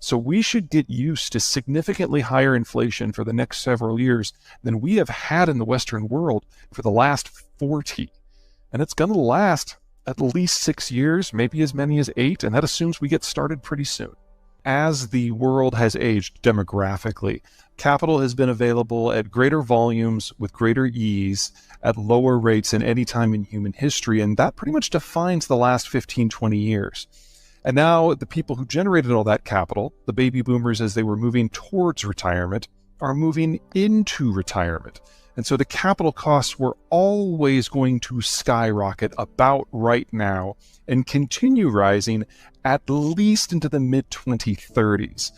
So we should get used to significantly higher inflation for the next several years than we have had in the Western world for the last 40. And it's going to last at least 6 years, maybe as many as 8, and that assumes we get started pretty soon. As the world has aged demographically, capital has been available at greater volumes with greater ease at lower rates than any time in human history, and that pretty much defines the last 15, 20 years. And now the people who generated all that capital, the baby boomers as they were moving towards retirement, are moving into retirement. And so the capital costs were always going to skyrocket about right now and continue rising at least into the mid-2030s.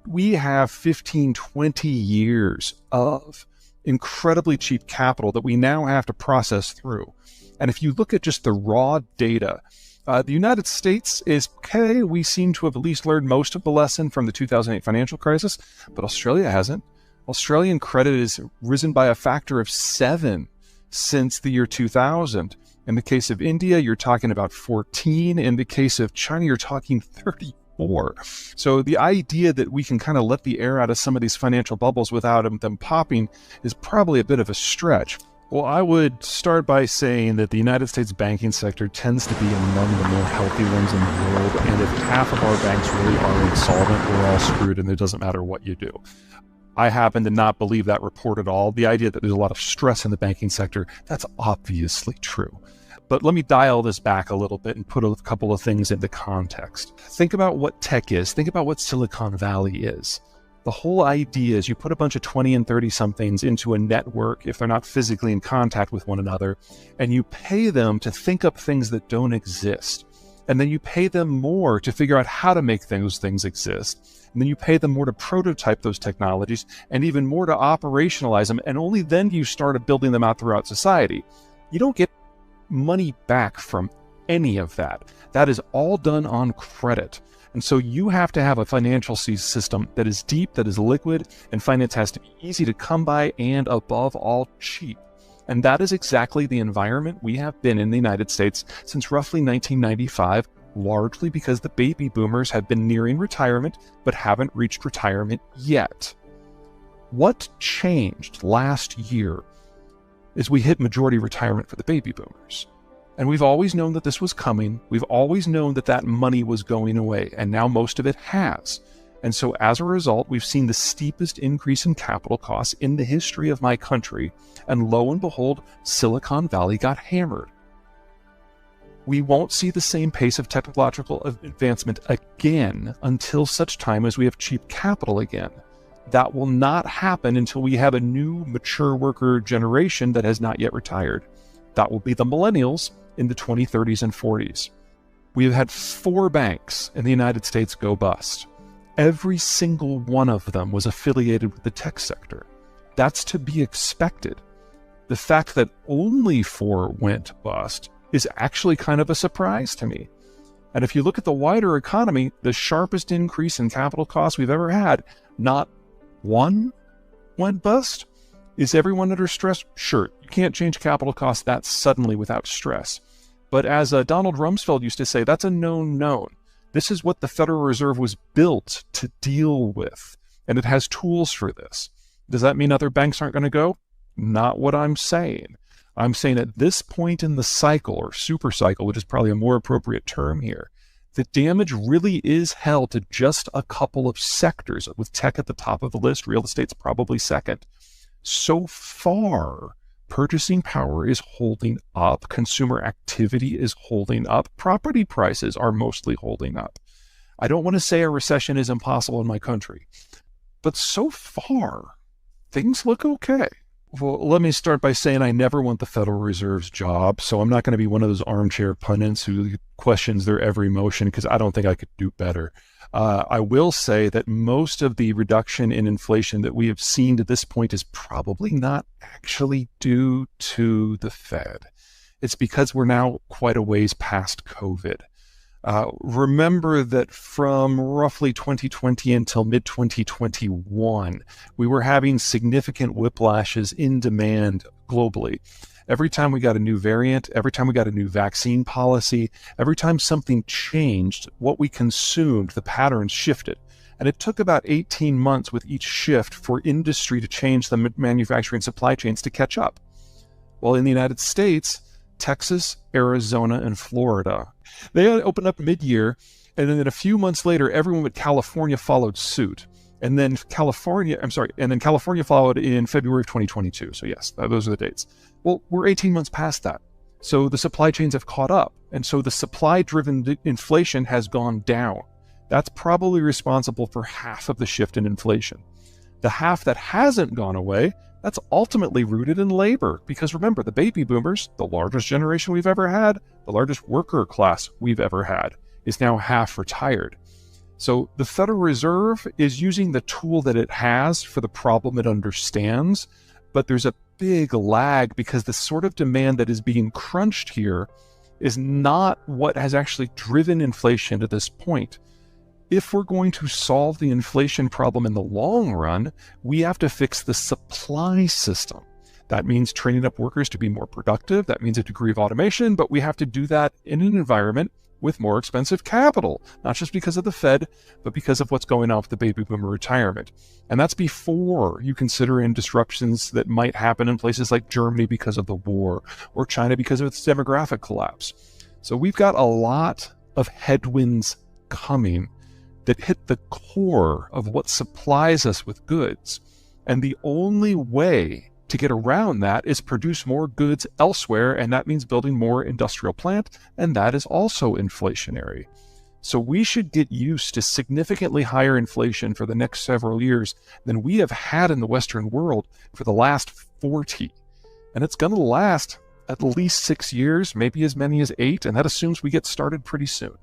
We have 15, 20 years of incredibly cheap capital that we now have to process through. And if you look at just the raw data, the United States is okay. We seem to have at least learned most of the lesson from the 2008 financial crisis, but Australia hasn't. Australian credit has risen by a factor of 7 since the year 2000. In the case of India, you're talking about 14. In the case of China, you're talking 34. So the idea that we can kind of let the air out of some of these financial bubbles without them popping is probably a bit of a stretch. Well, I would start by saying that the United States banking sector tends to be among the more healthy ones in the world, and if half of our banks really are insolvent, we're all screwed, and it doesn't matter what you do. I happen to not believe that report at all. The idea that there's a lot of stress in the banking sector, that's obviously true. But let me dial this back a little bit and put a couple of things into context. Think about what tech is. Think about what Silicon Valley is. The whole idea is you put a bunch of 20 and 30-somethings into a network if they're not physically in contact with one another, and you pay them to think up things that don't exist. And then you pay them more to figure out how to make those things exist. And then you pay them more to prototype those technologies and even more to operationalize them. And only then do you start building them out throughout society. You don't get money back from any of that. That is all done on credit. And so you have to have a financial system that is deep, that is liquid, and finance has to be easy to come by and above all cheap. And that is exactly the environment we have been in the United States since roughly 1995, largely because the baby boomers have been nearing retirement but haven't reached retirement yet. What changed last year is we hit majority retirement for the baby boomers. And we've always known that this was coming. We've always known that that money was going away, and now most of it has. And so as a result, we've seen the steepest increase in capital costs in the history of my country, and lo and behold, Silicon Valley got hammered. We won't see the same pace of technological advancement again until such time as we have cheap capital again. That will not happen until we have a new mature worker generation that has not yet retired. That will be the millennials in the 2030s and 40s. We have had 4 banks in the United States go bust. Every single one of them was affiliated with the tech sector. That's to be expected. The fact that only 4 went bust is actually kind of a surprise to me. And if you look at the wider economy, the sharpest increase in capital costs we've ever had, not one went bust. Is everyone under stress? Sure, you can't change capital costs that suddenly without stress. But as Donald Rumsfeld used to say, that's a known known. This is what the Federal Reserve was built to deal with, and it has tools for this. Does that mean other banks aren't going to go? Not what I'm saying. I'm saying at this point in the cycle, or super cycle, which is probably a more appropriate term here, the damage really is held to just a couple of sectors, with tech at the top of the list, real estate's probably second. So far, purchasing power is holding up, consumer activity is holding up, property prices are mostly holding up. I don't want to say a recession is impossible in my country, but so far, things look okay. Well, let me start by saying I never want the Federal Reserve's job, so I'm not going to be one of those armchair pundits who questions their every motion, because I don't think I could do better. I will say that most of the reduction in inflation that we have seen to this point is probably not actually due to the Fed. It's because we're now quite a ways past COVID. Remember that from roughly 2020 until mid-2021, we were having significant whiplashes in demand globally. Every time we got a new variant, every time we got a new vaccine policy, every time something changed, what we consumed, the patterns shifted. And it took about 18 months with each shift for industry to change the manufacturing supply chains to catch up. Well, in the United States, Texas, Arizona, and Florida, they opened up mid-year, and then a few months later, everyone but California followed suit. And then California followed in February of 2022. So yes, those are the dates. Well, we're 18 months past that. So the supply chains have caught up. And so the supply-driven inflation has gone down. That's probably responsible for half of the shift in inflation. The half that hasn't gone away, that's ultimately rooted in labor. Because remember, the baby boomers, the largest generation we've ever had, the largest worker class we've ever had, is now half retired. So the Federal Reserve is using the tool that it has for the problem it understands, but there's a big lag because the sort of demand that is being crunched here is not what has actually driven inflation to this point. If we're going to solve the inflation problem in the long run, we have to fix the supply system. That means training up workers to be more productive. That means a degree of automation, but we have to do that in an environment with more expensive capital, not just because of the Fed, but because of what's going on with the baby boomer retirement. And that's before you consider in disruptions that might happen in places like Germany because of the war, or China because of its demographic collapse. So we've got a lot of headwinds coming that hit the core of what supplies us with goods. And the only way to get around that is produce more goods elsewhere, and that means building more industrial plant, and that is also inflationary. So we should get used to significantly higher inflation for the next several years than we have had in the Western world for the last 40. And it's going to last at least 6 years, maybe as many as 8, and that assumes we get started pretty soon.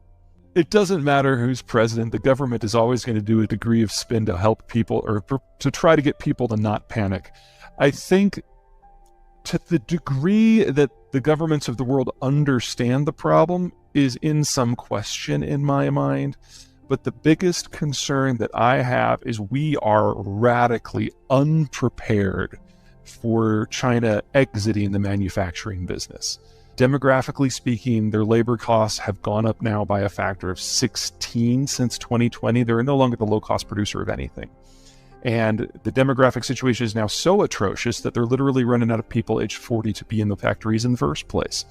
It doesn't matter who's president, the government is always going to do a degree of spin to help people or to try to get people to not panic. I think to the degree that the governments of the world understand the problem is in some question in my mind. But the biggest concern that I have is we are radically unprepared for China exiting the manufacturing business. Demographically speaking, their labor costs have gone up now by a factor of 16 since 2020. They're no longer the low-cost producer of anything. And the demographic situation is now so atrocious that they're literally running out of people aged 40 to be in the factories in the first place.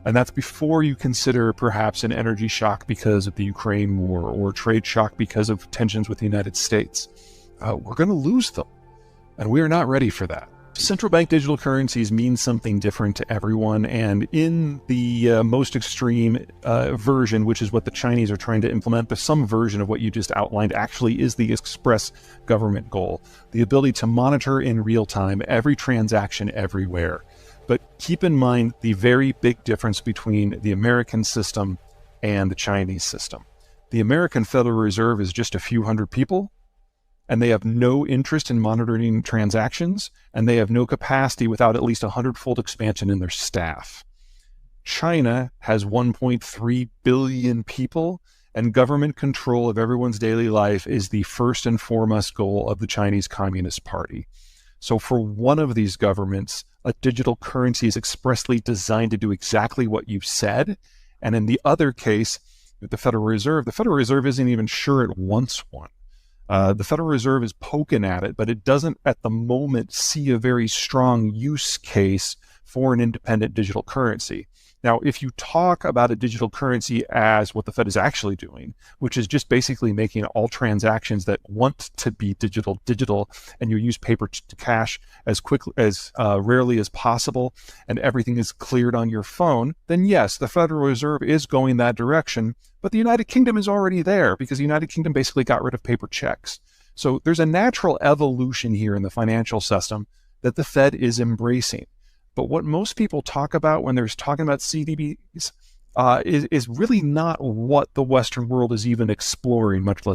And that's before you consider perhaps an energy shock because of the Ukraine war or trade shock because of tensions with the United States. We're going to lose them, and we are not ready for that. Central bank digital currencies mean something different to everyone, and in the most extreme version, which is what the Chinese are trying to implement, but some version of what you just outlined actually is the express government goal, the ability to monitor in real time every transaction everywhere. But keep in mind the very big difference between the American system and the Chinese system. The American Federal Reserve is just a few hundred people, and they have no interest in monitoring transactions, and they have no capacity without at least 100-fold expansion in their staff. China has 1.3 billion people, and government control of everyone's daily life is the first and foremost goal of the Chinese Communist Party. So for one of these governments, a digital currency is expressly designed to do exactly what you said, and in the other case, with the Federal Reserve isn't even sure it wants one. The Federal Reserve is poking at it, but it doesn't at the moment see a very strong use case for an independent digital currency. Now, if you talk about a digital currency as what the Fed is actually doing, which is just basically making all transactions that want to be digital, and you use paper to cash as rarely as possible, and everything is cleared on your phone, then yes, the Federal Reserve is going that direction. But the United Kingdom is already there because the United Kingdom basically got rid of paper checks. So there's a natural evolution here in the financial system that the Fed is embracing. But what most people talk about when they're talking about CDBs is really not what the Western world is even exploring, much less